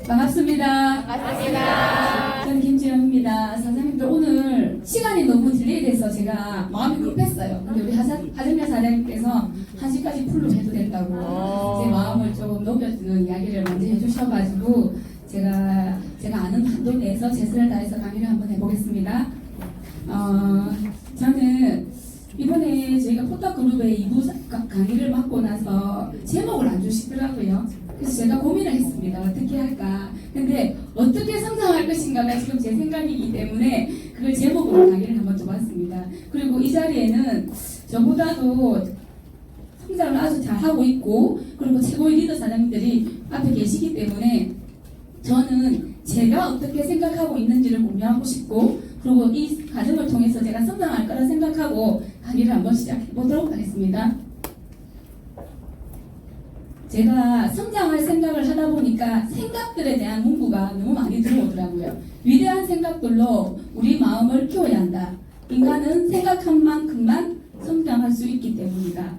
반갑습니다. 반갑습니다. 저는 김지영입니다. 선생님들 오늘 시간이 너무 딜레이돼서 제가 마음이 급했어요. 근데 우리 하정렬 사장님께서 1시까지 풀로 해도 된다고 제 마음을 조금 녹여주는 이야기를 먼저 해주셔가지고 제가 아는 한도 내에서 최선을 다해서 강의를 한번 해보겠습니다. 저는 이번에 저희가 포탑그룹의 2부 강의를 맡고 나서 제목을 안 주시더라고요. 그래서 제가 고민을 했습니다. 어떻게 할까? 근데 어떻게 성장할 것인가가 지금 제 생각이기 때문에 그걸 제목으로 강의를 한번 줘봤습니다. 그리고 이 자리에는 저보다도 성장을 아주 잘하고 있고 그리고 최고의 리더 사장님들이 앞에 계시기 때문에 저는 제가 어떻게 생각하고 있는지를 공유하고 싶고 그리고 이 과정을 통해서 제가 성장할 거라 생각하고 강의를 한번 시작해 보도록 하겠습니다. 제가 성장할 생각을 하다 보니까 생각들에 대한 문구가 너무 많이 들어오더라고요. 위대한 생각들로 우리 마음을 키워야 한다. 인간은 생각한 만큼만 성장할 수 있기 때문이다.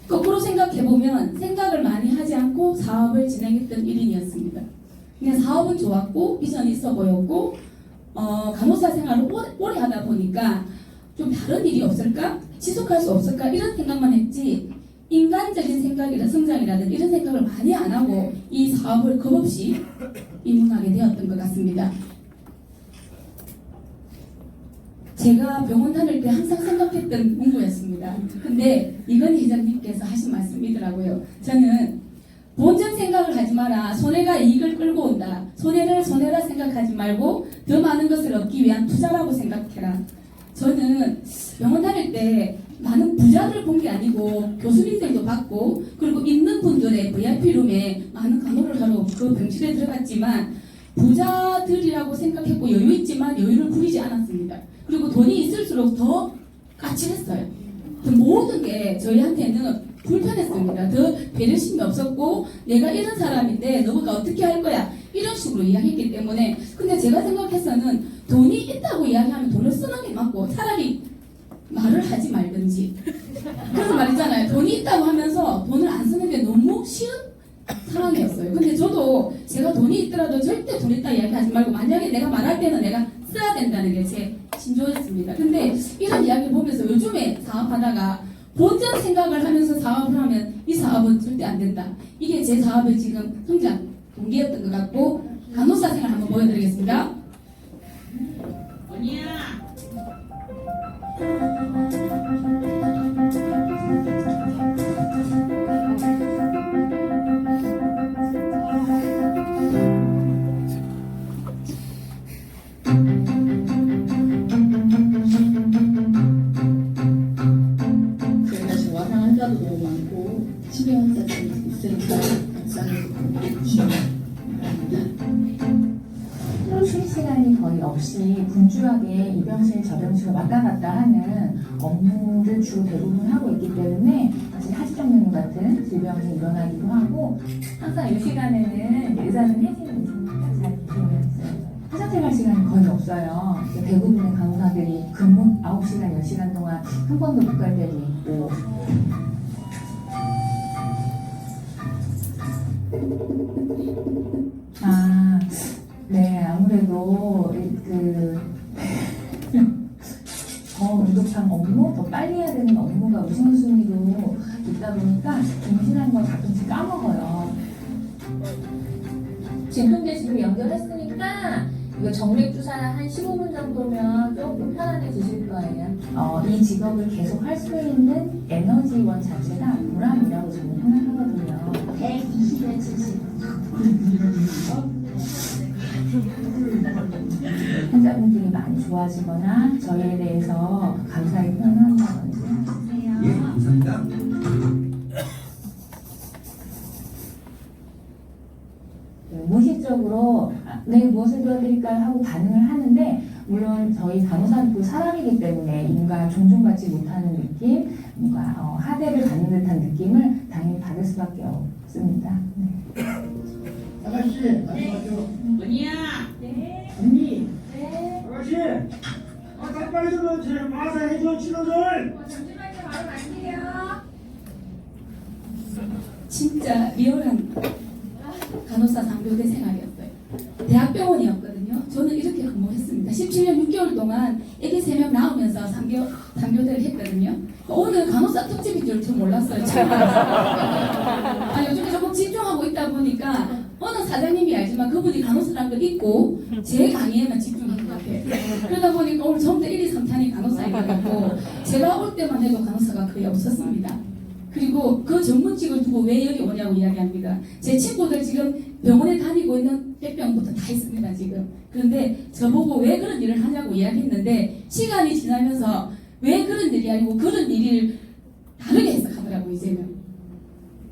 거꾸로 생각해보면 생각을 많이 하지 않고 사업을 진행했던 1인이었습니다. 그냥 사업은 좋았고 비전이 있어 보였고 간호사 생활을 오래 하다 보니까 좀 다른 일이 없을까? 지속할 수 없을까? 이런 생각만 했지 인간적인 생각이나 성장이라든 이런 생각을 많이 안 하고 이 사업을 겁없이 입문하게 되었던 것 같습니다. 제가 병원 다닐 때 항상 생각했던 문구였습니다. 근데 이건희 회장님께서 하신 말씀이더라고요. 저는 본전 생각을 하지 마라. 손해가 이익을 끌고 온다. 손해를 손해라 생각하지 말고 더 많은 것을 얻기 위한 투자라고 생각해라. 저는 병원 다닐 때 많은 부자들 본 게 아니고 교수님들도 봤고 그리고 있는 분들의 VIP룸에 많은 간호를 하러 그 병실에 들어갔지만 부자들이라고 생각했고 여유 있지만 여유를 부리지 않았습니다. 그리고 돈이 있을수록 더 까칠했어요. 모든 게 저희한테는 불편했습니다. 더 배려심이 없었고 내가 이런 사람인데 너가 어떻게 할 거야 이런 식으로 이야기했기 때문에 근데 제가 생각해서는 돈이 있다고 이야기하면 돈을 쓰는 게 맞고 차라리 말을 하지 말든지 그래서 말이잖아요. 돈이 있다고 하면서 돈을 안 쓰는 게 너무 쉬운 상황이었어요. 근데 저도 제가 돈이 있더라도 절대 돈 있다 이야기하지 말고 만약에 내가 말할 때는 내가 써야 된다는 게 제 신조였습니다. 근데 이런 이야기 보면서 요즘에 사업하다가 본전 생각을 하면서 사업을 하면 이 사업은 절대 안 된다. 이게 제 사업의 지금 성장 동기였던 것 같고 간호사 생활 한번 보여드리겠습니다. 언니야. 저희가 좋아하는 환자도 너무 많고 치료 환자들이 있으니까 박사님 쉴 시간이 거의 없이 분주하게 이 병실 저 병실을 왔다 갔다 하는 업무를 주로 대부분 하고 있기 때문에 사실 하지정맥류 같은 질병이 일어나기도 하고 항상 이 시간에는 의사는 해지는 있으니까 잘 지키면서 화장실 시간이 거의 없어요. 대부분의 간호사들이 근무 9시간, 10시간 동안 한 번도 못 갈 때도 있고 네, 아무래도 더 민족한 업무, 더 빨리 해야 되는 업무가 우선순위로 있다 보니까 임신하는 걸 가끔씩 까먹어요. 지금 연결했으니까 이거 정맥 주사 한 15분 정도면 조금 편안해지실 거예요. 이 직업을 계속 할 수 있는 에너지원 자체가 보람이라고 저는 생각하거든요. 120에 70. 환자분들이 많이 좋아지거나 저희에 대해서 감사의 표현을 한다든지 해주세요. 예, 감사합니다. 무의식적으로 네, 무엇을 도와드릴까요? 하고 반응을 하는데 물론 저희 간호사도 사람이기 때문에 뭔가 존중받지 못하는 느낌, 뭔가 하대를 받는 듯한 느낌을 당연히 받을 수밖에 없습니다. 네. 아가씨 말씀하세요. 언니야. 네. 언니 네. 아가씨 빨리 좀 제 마사해줘 치료를. 잠시만요. 바로 갈게요. 진짜 리얼한 간호사 3교대 생활이었어요. 대학병원이었거든요. 저는 이렇게 근무했습니다. 17년 6개월 동안 애기 3명 낳으면서 3교대를 했거든요. 오늘 간호사 특집인 줄 전 몰랐어요. 요즘에 조금 집중하고 있다 보니까 어느 사장님이 알지만 그분이 간호사라는 걸 잊고 제 강의에만 집중한 것 같아요. 그러다 보니까 오늘 전부 다 1, 2, 3탄이 간호사인 것 같고 제가 올 때만 해도 간호사가 거의 없었습니다. 그리고 그 전문직을 두고 왜 여기 오냐고 이야기합니다. 제 친구들 지금 병원에 다니고 있는 백병부터 다 있습니다, 지금. 그런데 저보고 왜 그런 일을 하냐고 이야기했는데 시간이 지나면서 왜 그런 일이 아니고 그런 일을 다르게 해석하더라고요, 이제는.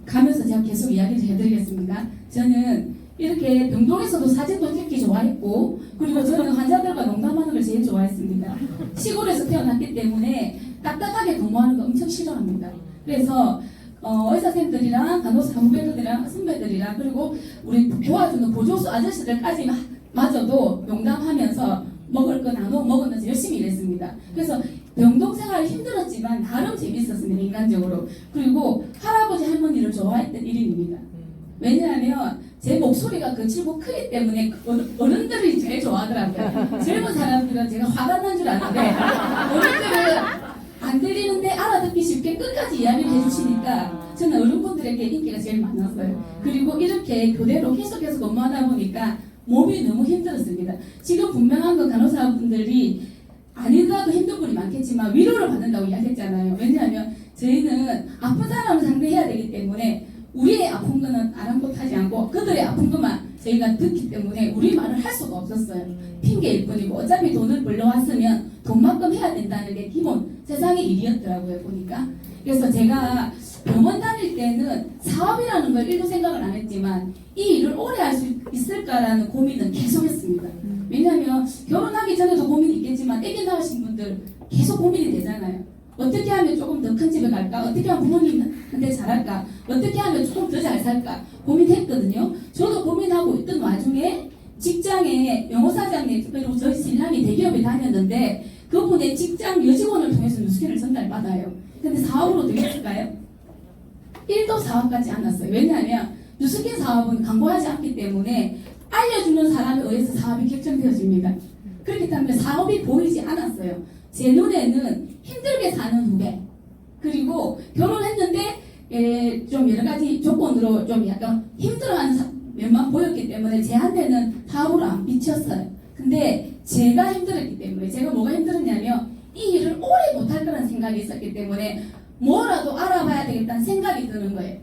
가면서 제가 계속 이야기를 해드리겠습니다. 저는 이렇게 병동에서도 사진도 찍기 좋아했고 그리고 저는 환자들과 농담하는 걸 제일 좋아했습니다. 시골에서 태어났기 때문에 딱딱하게 근무하는 거 엄청 싫어합니다. 그래서 의사 선생님들이랑 간호사 후배들이랑 선배들이랑 그리고 우리 도와주는 보조수 아저씨들까지 마저도 농담하면서 먹을 거 나눠 먹으면서 열심히 일했습니다. 그래서 병동 생활이 힘들었지만 나름 재밌었습니다, 인간적으로. 그리고 할아버지 할머니를 좋아했던 일인입니다. 왜냐하면 제 목소리가 거칠고 크기 때문에 어른들이 제일 좋아하더라고요. 젊은 사람들은 제가 화가 난 줄 아는데 어른들은 안 들리는데 알아듣기 쉽게 끝까지 이야기를 해주시니까 저는 어른분들에게 인기가 제일 많았어요. 그리고 이렇게 교대로 계속해서 근무하다 보니까 몸이 너무 힘들었습니다. 지금 분명한 건 간호사분들이 아니더라도 힘든 분이 많겠지만 위로를 받는다고 이야기했잖아요. 왜냐하면 저희는 아픈 사람을 상대해야 되기 때문에 우리의 아픈 거는 아랑곳하지 않고 그들의 아픈 것만 저희가 듣기 때문에 우리 말을 할 수가 없었어요. 핑계일 뿐이고 어차피 돈을 벌러왔으면 돈만큼 해야 된다는 게 기본 세상의 일이었더라고요, 보니까. 그래서 제가 병원 다닐 때는 사업이라는 걸 1도 생각을 안 했지만 이 일을 오래 할 수 있을까라는 고민은 계속 했습니다. 왜냐하면 결혼하기 전에도 고민이 있겠지만 애기 낳으신 분들 계속 고민이 되잖아요. 어떻게 하면 조금 더 큰 집에 갈까? 어떻게 하면 부모님한테 잘할까? 어떻게 하면 조금 더 잘 살까? 고민했거든요. 저도 고민하고 있던 와중에 직장에 영어사장님 그리고 저희 신랑이 대기업에 다녔는데 그분의 직장 여직원을 통해서 뉴스캔을 전달받아요. 근데 사업으로 되겠을까요? 1도 사업 같지 않았어요. 왜냐하면 뉴스캔 사업은 광고하지 않기 때문에 알려주는 사람에 의해서 사업이 결정되어집니다. 그렇기 때문에 사업이 보이지 않았어요. 제 눈에는 힘들게 사는 후배 그리고 결혼했는데 좀 여러 가지 조건으로 좀 약간 힘들어하는 면만 보였기 때문에 제한테는 사업으로 안 비쳤어요. 근데 제가 힘들었기 때문에 제가 뭐가 힘들었냐면 이 일을 오래 못할 거라는 생각이 있었기 때문에 뭐라도 알아봐야 되겠다는 생각이 드는 거예요.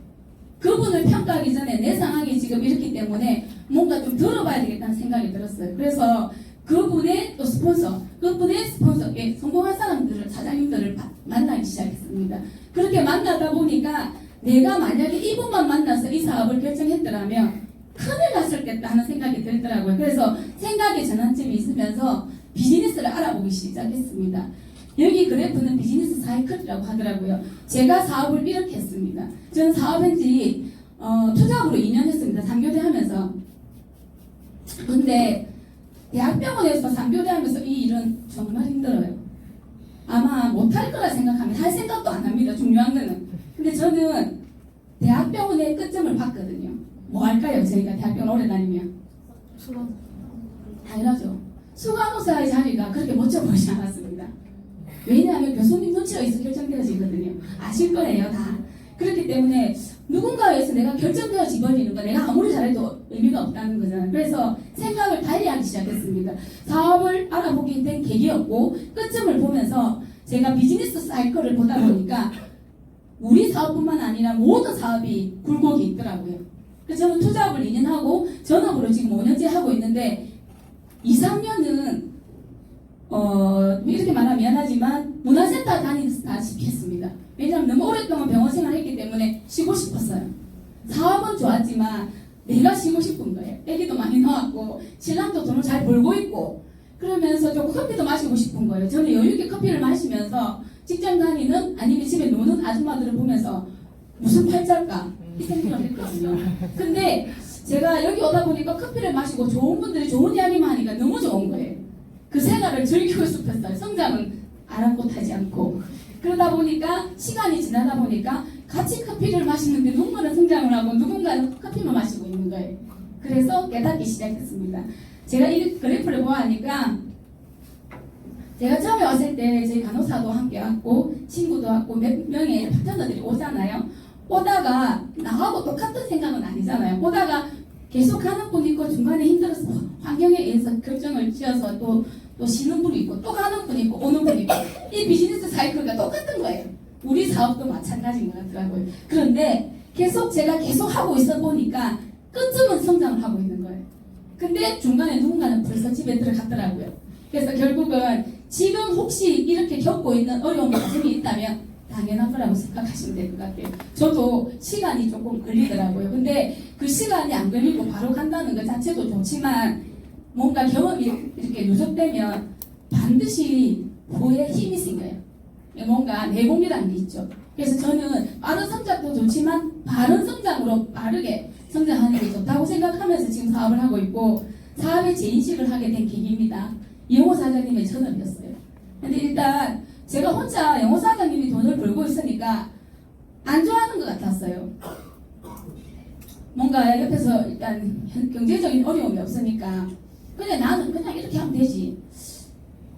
그분을 평가하기 전에 내 상황이 지금 이렇기 때문에 뭔가 좀 들어봐야 되겠다는 생각이 들었어요. 그래서 그분의 스폰서에 성공한 사람들을 사장님들을 만나기 시작했습니다. 그렇게 만나다 보니까 내가 만약에 이분만 만나서 이 사업을 결정했더라면 큰일 났을겠다 하는 생각이 들더라고요. 그래서 생각의 전환점이 있으면서 비즈니스를 알아보기 시작했습니다. 여기 그래프는 비즈니스 사이클이라고 하더라고요. 제가 사업을 이렇게 했습니다. 저는 사업한 지 투잡으로 2년 했습니다. 3교대 하면서. 근데 대학병원에서 3교대 하면서 이 일은 정말 힘들어요. 아마 못할 거라 생각하면 할 생각도 안 합니다. 중요한 거는. 근데 저는 대학병원의 끝점을 봤거든요. 뭐 할까요? 저희가 대학병원 오래 다니면. 수강. 당연하죠. 수간호사의 자리가 그렇게 멋져 보이지 않았습니다. 왜냐하면 교수님 눈치가 있어 결정되어지거든요. 아실 거예요, 다. 그렇기 때문에 누군가에서 내가 결정되어지 버리는 거 내가 아무리 잘해도 의미가 없다는 거잖아요. 그래서 생각을 달리하기 시작했습니다. 사업을 알아보게 된 계기였고 끝점을 보면서 제가 비즈니스 사이클을 보다 보니까 우리 사업뿐만 아니라 모든 사업이 굴곡이 있더라고요. 그래서 저는 투잡을 2년 하고 전업으로 지금 5년째 하고 있는데 2, 3년은 이렇게 말하면 미안하지만 문화센터 다니다시피 했습니다. 왜냐하면 너무 오랫동안 병원 생활했기 때문에 쉬고 싶었어요. 사업은 좋았지만 내가 쉬고 싶은 거예요. 애기도 많이 낳았고 신랑도 돈을 잘 벌고 있고 그러면서 좀 커피도 마시고 싶은 거예요. 저는 여유있게 커피를 마시면서 직장 다니는 아니면 집에 노는 아줌마들을 보면서 무슨 팔자일까 이 생각을 했거든요. 근데 제가 여기 오다 보니까 커피를 마시고 좋은 분들이 좋은 이야기만 하니까 너무 좋은 거예요. 그 생활을 즐기고 싶었어요. 성장은 아랑곳하지 않고. 그러다 보니까 시간이 지나다 보니까 같이 커피를 마시는데 누군가는 성장을 하고 누군가는 커피만 마시고 있는 거예요. 그래서 깨닫기 시작했습니다. 제가 이 그래프를 보아하니까 제가 처음에 왔을 때 저희 간호사도 함께 왔고 친구도 왔고 몇 명의 파트너들이 오잖아요. 오다가 나하고 똑같은 생각은 아니잖아요. 오다가 계속 가는 분 있고 중간에 힘들어서 환경에 의해서 결정을 지어서 또 쉬는 분이 있고 또 가는 분이 있고 오는 분이 있고 이 비즈니스 사이클과 똑같은 거예요. 우리 사업도 마찬가지인 것 같더라고요. 그런데 제가 계속 하고 있어 보니까 끝쯤은 성장을 하고 있는 거예요. 근데 중간에 누군가는 벌써 집에 들어갔더라고요. 그래서 결국은 지금 혹시 이렇게 겪고 있는 어려운 과정이 있다면 당연한 거라고 생각하시면 될 것 같아요. 저도 시간이 조금 걸리더라고요. 근데 그 시간이 안 걸리고 바로 간다는 것 자체도 좋지만 뭔가 경험이 이렇게 누적되면 반드시 후에 힘이 생겨요. 뭔가 내공이라는 게 있죠. 그래서 저는 빠른 성장도 좋지만 바른 성장으로 빠르게 성장하는 게 좋다고 생각하면서 지금 사업을 하고 있고 사업에 재인식을 하게 된 계기입니다. 영호 사장님의 전업이었어요. 근데 일단 제가 혼자 영호 사장님이 돈을 벌고 있으니까 안 좋아하는 것 같았어요. 뭔가 옆에서 일단 경제적인 어려움이 없으니까 그냥 나는 그냥 이렇게 하면 되지.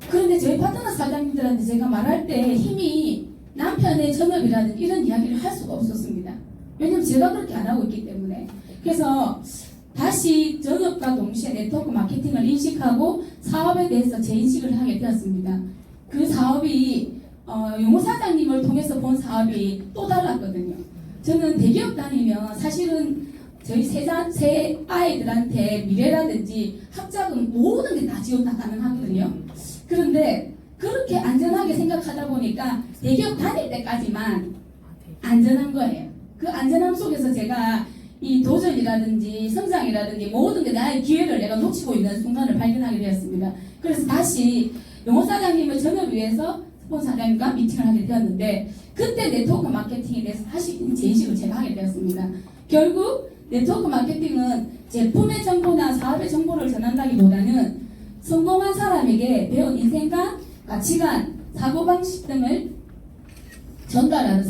그런데 저희 파트너 사장님들한테 제가 말할 때 힘이 남편의 전업이라는 이런 이야기를 할 수가 없었습니다. 왜냐면 제가 그렇게 안 하고 있기 때문에. 그래서 다시 전업과 동시에 네트워크 마케팅을 인식하고 사업에 대해서 재인식을 하게 되었습니다. 그 사업이 용호 사장님을 통해서 본 사업이 또 달랐거든요. 저는 대기업 다니면 사실은 저희 세 아이들한테 미래라든지 학자금 모든 게 다 지원 다 가능하거든요. 그런데 그렇게 안전하게 생각하다 보니까 대기업 다닐 때까지만 안전한 거예요. 그 안전함 속에서 제가 이 도전이라든지 성장이라든지 모든 게 나의 기회를 내가 놓치고 있는 순간을 발견하게 되었습니다. 그래서 다시 영호 사장님을 전업을 위해서 스폰 사장님과 미팅을 하게 되었는데 그때 네트워크 마케팅에 대해서 다시 재인식을 제가 하게 되었습니다. 결국 네트워크 마케팅은 제품의 정보나 사업의 정보를 전한다기보다는 성공한 사람에게 배운 인생관, 가치관, 사고방식 등을 전달하는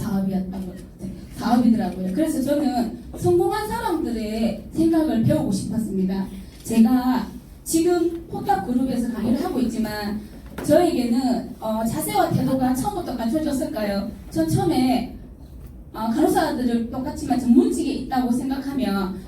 사업이더라고요. 그래서 저는 성공한 사람들의 생각을 배우고 싶었습니다. 제가 지금 포탑 그룹에서 강의를 하고 있지만 저에게는 자세와 태도가 처음부터 갖춰졌을까요? 전 처음에 간호사들을 똑같지만 전문직에 있다고 생각하면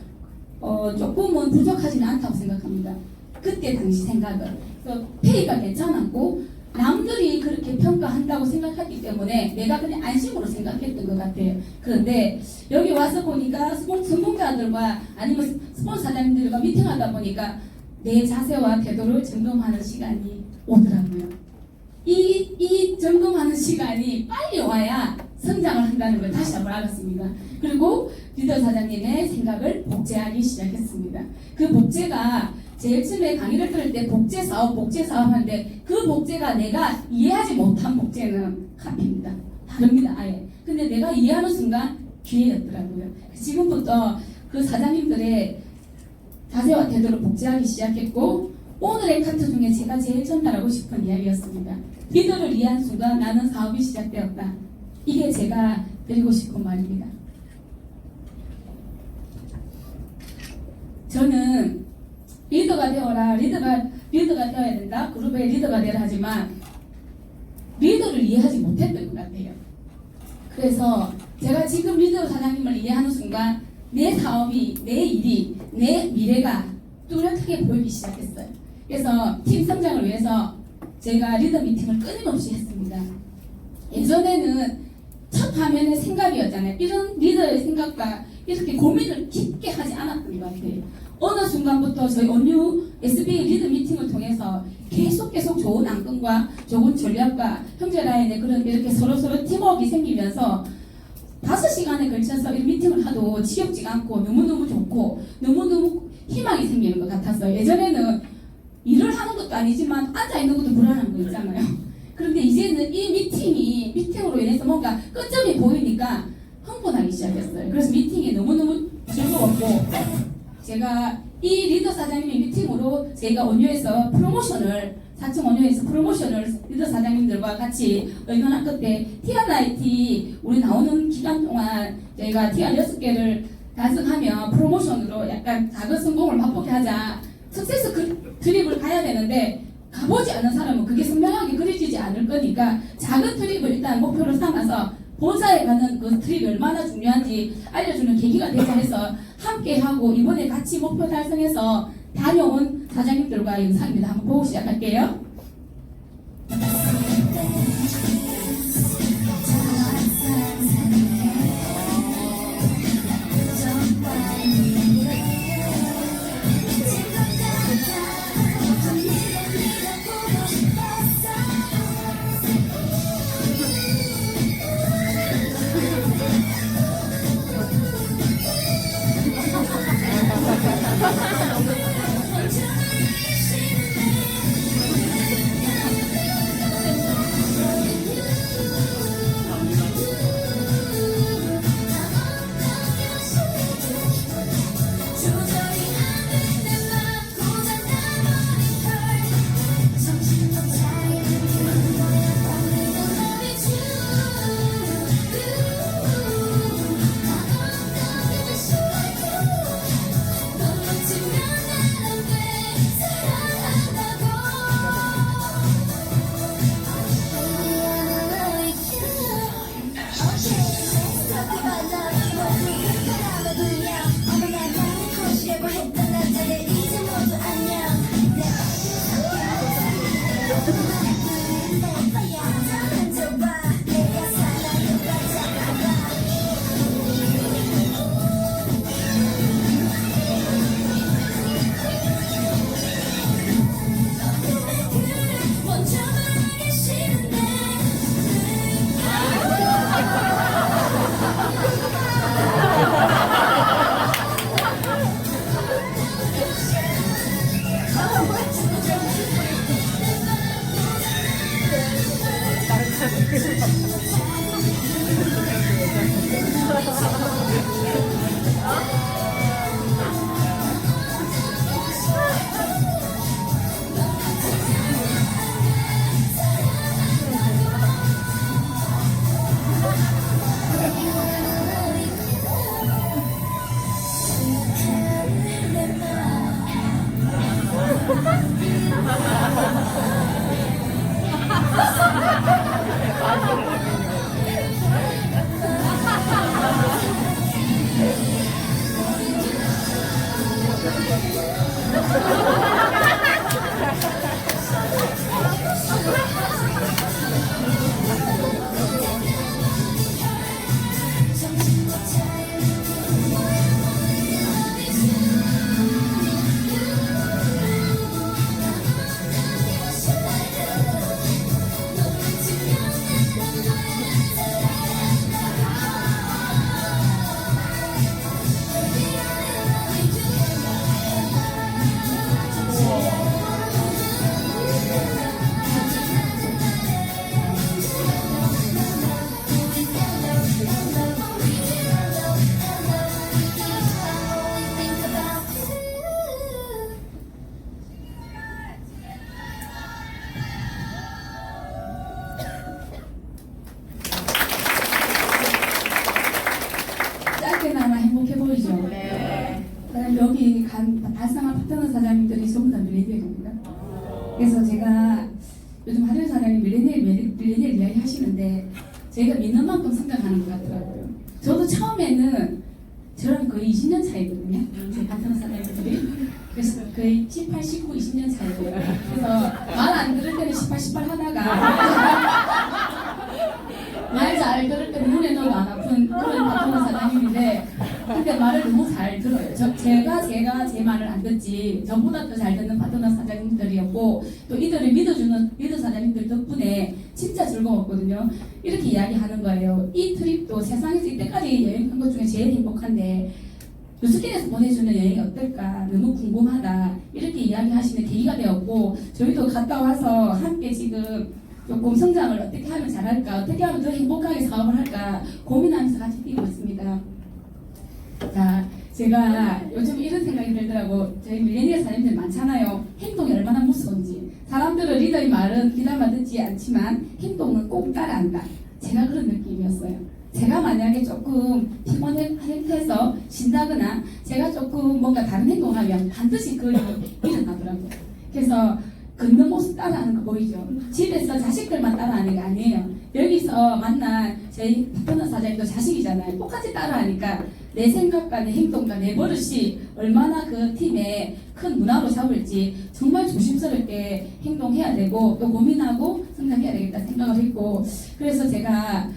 조금은 부족하지는 않다고 생각합니다. 그때 당시 생각은. 그래서 페이가 괜찮았고 남들이 그렇게 평가한다고 생각했기 때문에 내가 그냥 안심으로 생각했던 것 같아요. 그런데 여기 와서 보니까 성공자들과 아니면 스폰서 사장님들과 미팅하다 보니까 내 자세와 태도를 점검하는 시간이 오더라고요. 이 점검하는 시간이 빨리 와야 성장을 한다는 걸 다시 한번 알았습니다. 그리고 리더 사장님의 생각을 복제하기 시작했습니다. 그 복제가 제일 처음에 강의를 들을 때 복제 사업 하는데 그 복제가 내가 이해하지 못한 복제는 카피입니다. 다릅니다. 아예. 근데 내가 이해하는 순간 기회였더라고요. 지금부터 그 사장님들의 자세와 태도를 복제하기 시작했고 오늘의 카트 중에 제가 제일 전달하고 싶은 이야기였습니다. 리더를 이해한 순간 나는 사업이 시작되었다. 이게 제가 드리고 싶은 말입니다. 저는 리더가 되어라, 리더가 되어야 된다, 그룹의 리더가 되라 하지만 리더를 이해하지 못했던 것 같아요. 그래서 제가 지금 리더 사장님을 이해하는 순간 내 사업이, 내 일이, 내 미래가 뚜렷하게 보이기 시작했어요. 그래서 팀 성장을 위해서 제가 리더 미팅을 끊임없이 했습니다. 예전에는 첫 화면의 생각이었잖아요. 이런 리더의 생각과 이렇게 고민을 깊게 하지 않았던 것 같아요. 어느 순간부터 저희 온유 SBA 리더 미팅을 통해서 계속 좋은 안건과 좋은 전략과 형제 라인의 그런 이렇게 서로 팀워크가 생기면서 5시간에 걸쳐서 이 미팅을 하도 지겹지가 않고 너무너무 좋고 너무너무 희망이 생기는 것 같았어요. 예전에는 일을 하는 것도 아니지만 앉아있는 것도 불안한 거 있잖아요. 그런데 이제는 이 미팅으로 인해서 뭔가 끝점이 보이니까 흥분하기 시작했어요. 그래서 미팅이 너무너무 즐거웠고 제가 이 리더 사장님의 미팅으로 제가 온유에서 프로모션을 4.5년에서 프로모션을 리더 사장님들과 같이 의논한 끝에 TRIT 우리 나오는 기간 동안 저희가 TR 6개를 달성하면 프로모션으로 약간 작은 성공을 맛보게 하자. 석세스 트립을 가야 되는데 가보지 않은 사람은 그게 선명하게 그려지지 않을 거니까 작은 트립을 일단 목표로 삼아서 본사에 가는 그 트립이 얼마나 중요한지 알려주는 계기가 되자 해서 함께하고 이번에 같이 목표 달성해서 다녀온 사장님들과 영상입니다. 한번 보고 시작할게요. 짧게나마 행복해 보이죠? 네. 그다음 여기 달성한 파트너 사장님들이 전부 다 밀레니얼입니다. 그래서 제가 요즘 하려 사장님 밀레니얼 이야기 하시는데 저희가 믿는 만큼 성장하는 것 같더라고요. 저도 처음에는 저랑 거의 20년 차이거든요. 제 파트너 사장님들이. 그래서 거의 18, 19, 20년 차이고요. 그래서 말 안 들을 때는 18, 18 하다가 말 잘 들을 때는 눈에 넣어도 안 아픈 그런 파트너 사장님인데 근데 말을 너무 잘 들어요. 제가 제 말을 안 듣지 저보다 더 잘 듣는 파트너 사장님들이었고 또 이들을 믿어주는 리더 사장님들 덕분에 진짜 즐거웠거든요. 이렇게 이야기하는 거예요. 이 트립도 세상에서 이때까지 여행한 것 중에 제일 행복한데 뉴스킨에서 보내주는 여행이 어떨까 너무 궁금하다 이렇게 이야기하시는 계기가 되었고 저희도 갔다 와서 함께 지금 조금 성장을 어떻게 하면 잘할까 어떻게 하면 더 행복하게 사업을 할까 고민하면서 같이 뛰고 있습니다. 자, 제가 요즘 이런 생각이 들더라고. 저희 밀레니얼 사람들 많잖아요. 행동이 얼마나 무서운지. 사람들 사람들은 리더의 말은 귀담아 듣지 않지만 행동은 꼭 따라한다. 제가 그런 느낌이었어요. 제가 만약에 조금 피곤해서 쉰다거나 제가 조금 뭔가 다른 행동을 하면 반드시 그 일이 일어나더라고요. 그래서 걷는 모습 따라하는 거 보이죠? 집에서 자식들만 따라하는 게 아니에요. 여기서 만난 저희 파트너 사장님도 자식이잖아요. 똑같이 따라하니까 내 생각과 내 행동과 내 버릇이 얼마나 그 팀에 큰 문화로 잡을지 정말 조심스럽게 행동해야 되고 또 고민하고 성장해야 되겠다 생각을 했고, 그래서 제가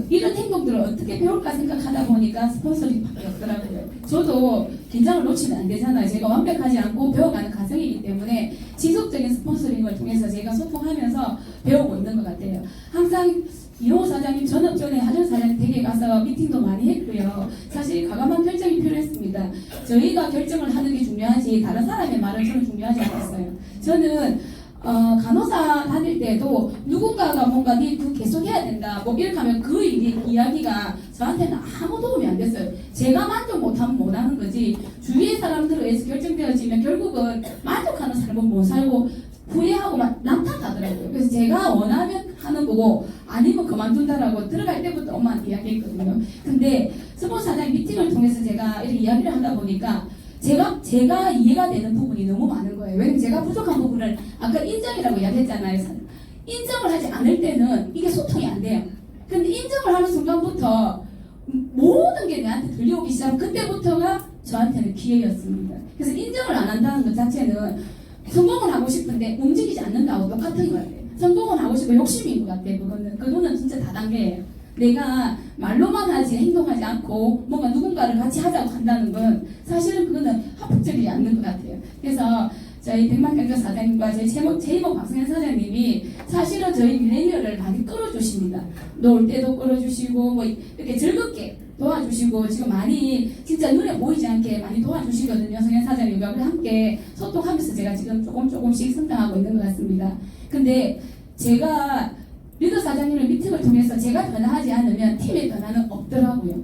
이런 행동들을 어떻게 배울까 생각하다 보니까 스폰서링밖에 없더라고요. 저도 긴장을 놓치면 안 되잖아요. 제가 완벽하지 않고 배워가는 과정이기 때문에 지속적인 스폰서링을 통해서 제가 소통하면서 배우고 있는 것 같아요. 항상 이호 사장님 전업 전에 하준 사장님 댁에 가서 미팅도 많이 했고요. 사실 과감한 결정이 필요했습니다. 저희가 결정을 하는 게 중요하지 다른 사람의 말은 저는 중요하지 않았어요. 저는 간호사 다닐 때도 누군가가 뭔가 네 그 계속해야 된다 뭐 이렇게 하면 그 이야기가 저한테는 아무 도움이 안 됐어요. 제가 만족 못하면 못하는 거지 주위의 사람들에 의해서 결정되어지면 결국은 만족하는 삶은 못 살고 후회하고 막 남탓하더라고요. 그래서 제가 원하면 하는 거고 아니면 그만둔다라고 들어갈 때부터 엄마한테 이야기했거든요. 근데 스폰서 사장 미팅을 통해서 제가 이렇게 이야기를 하다 보니까 제가 이해가 되는 부분이 너무 많은 거예요. 왜냐면 제가 부족한 부분을 아까 인정이라고 이야기했잖아요. 인정을 하지 않을 때는 이게 소통이 안 돼요. 근데 인정을 하는 순간부터 모든 게 내한테 들려오기 시작하면 그때부터가 저한테는 기회였습니다. 그래서 인정을 안 한다는 것 자체는 성공을 하고 싶은데 움직이지 않는다고 똑같은 것 같아요. 성공을 하고 싶고 욕심인 것 같아요. 그거는 진짜 다단계예요. 내가 말로만 하지 행동하지 않고 뭔가 누군가를 같이 하자고 한다는 건 사실은 그거는 합법적이지 않는 것 같아요. 그래서 저희 백만경제 사장님과 저희 제이모 박승현 사장님이 사실은 저희 밀레니얼을 많이 끌어주십니다. 놀 때도 끌어주시고 뭐 이렇게 즐겁게 도와주시고 지금 많이 진짜 눈에 보이지 않게 많이 도와주시거든요. 성현 사장님과 우리 함께 소통하면서 제가 지금 조금씩 성장하고 있는 것 같습니다. 근데 제가 리더 사장님의 미팅을 통해서 제가 변화하지 않으면 팀의 변화는 없더라고요.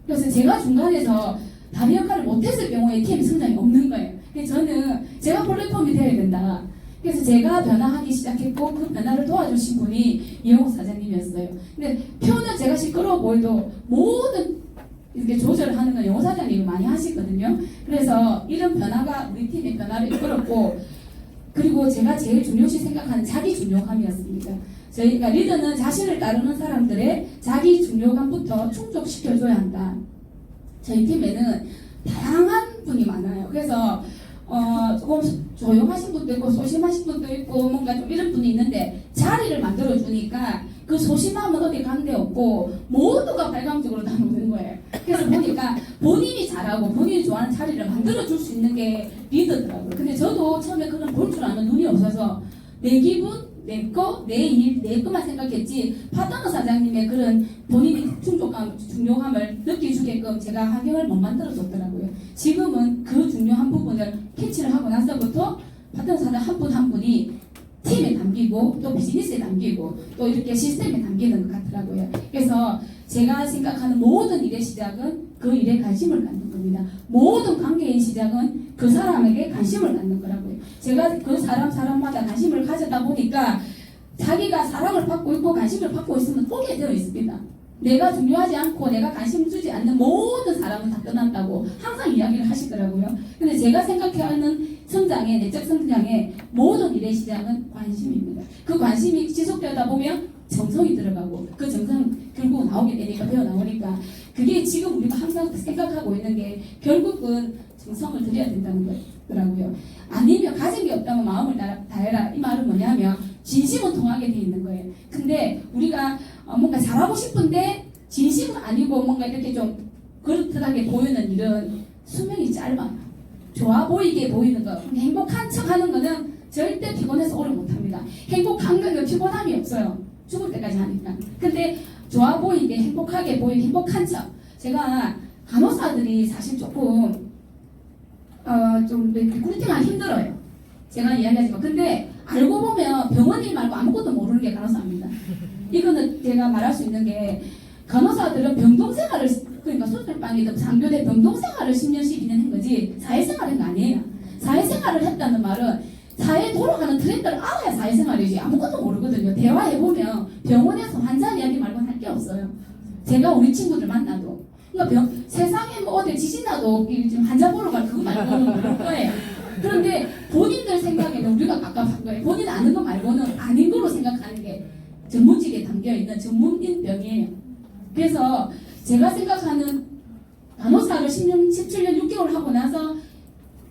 그래서 제가 중간에서 다른 역할을 못했을 경우에 팀 성장이 없는 거예요. 그래서 저는 제가 플랫폼이 되어야 된다. 그래서 제가 변화하기 시작했고 그 변화를 도와주신 분이 이영호 사장님이었어요. 근데 표는 제가 시끄러워 보여도 모든 이렇게 조절을 하는 건 영호 사장님이 많이 하시거든요. 그래서 이런 변화가 우리 팀의 변화를 이끌었고, 그리고 제가 제일 중요시 생각하는 자기 중요감이었습니다. 저희가 리더는 자신을 따르는 사람들의 자기 중요감부터 충족시켜줘야 한다. 저희 팀에는 다양한 분이 많아요. 그래서 조금 조용하신 분도 있고 소심하신 분도 있고 뭔가 좀 이런 분이 있는데 자리를 만들어 주니까 그 소심함은 어디 간데 없고 모두가 발광적으로 다 노는 거예요. 그래서 보니까 본인이 잘하고 본인이 좋아하는 자리를 만들어 줄 수 있는 게 리더더라고요. 근데 저도 처음에 그런 볼 줄 아는 눈이 없어서 내 기분, 내 거, 내 일, 내 것만 생각했지 파트너 사장님의 그런 본인이 중요함을 느껴주게끔 제가 환경을 못 만들어줬더라고요. 지금은 그 중요한 부분을 캐치를 하고 나서부터 파트너 사장 한 분 한 분이 팀에 담기고 또 비즈니스에 담기고 또 이렇게 시스템에 담기는 것 같더라고요. 그래서 제가 생각하는 모든 일의 시작은 그 일에 관심을 갖는 겁니다. 모든 관계의 시작은 그 사람에게 관심을 갖는 거라고요. 제가 그 사람마다 관심을 가져다 보니까 자기가 사랑을 받고 있고 관심을 받고 있으면 오게 되어 있습니다. 내가 중요하지 않고 내가 관심 주지 않는 모든 사람은 다 떠난다고 항상 이야기를 하시더라고요. 근데 제가 생각하는 성장의 내적 성장의 모든 일의 시작은 관심입니다. 그 관심이 지속되다 보면 정성이 들어가고 그 정성 결국 나오게 되니까 배워 나오니까 그게 지금 우리가 항상 생각하고 있는 게 결국은 정성을 들여야 된다는 거더라고요. 아니면 가진 게 없다면 마음을 다해라. 이 말은 뭐냐면 진심은 통하게 돼 있는 거예요. 근데 우리가 뭔가 잘하고 싶은데 진심은 아니고 뭔가 이렇게 좀 그릇하게 보이는 일은 수명이 짧아요. 좋아 보이게 보이는 거, 행복한 척 하는 거는 절대 피곤해서 오래 못합니다. 행복한 거는 피곤함이 없어요. 죽을 때까지 하니까. 근데 좋아 보이게 행복하게 보이게 행복한 척. 제가 간호사들이 사실 조금 좀 리크루팅하기 힘들어요. 제가 이야기하지만 근데 알고 보면 병원일 말고 아무것도 모르는 게 간호사입니다. 이거는 제가 말할 수 있는 게 간호사들은 병동생활을 그러니까 수술방이든 상교대 병동생활을 10년 12년 한 거지 사회생활은 아니에요. 사회생활을 했다는 말은 사회 돌아가는 트렌드를 알아야 사회생활이지 아무것도 모르거든요. 대화해보면 병원에서 환자 이야기 말고는 할 게 없어요. 제가 우리 친구들 만나도 그러니까 세상에 뭐 어디 지진 나도 지금 환자 보러 갈 그거 말고는 모를 거예요. 그런데 본인들 생각에는 우리가 깝깝한 거예요. 본인 아는 거 말고는 아닌 걸로 생각하는 게 전문직에 담겨있는 전문인 병이에요. 그래서 제가 생각하는 간호사를 17년 6개월 하고 나서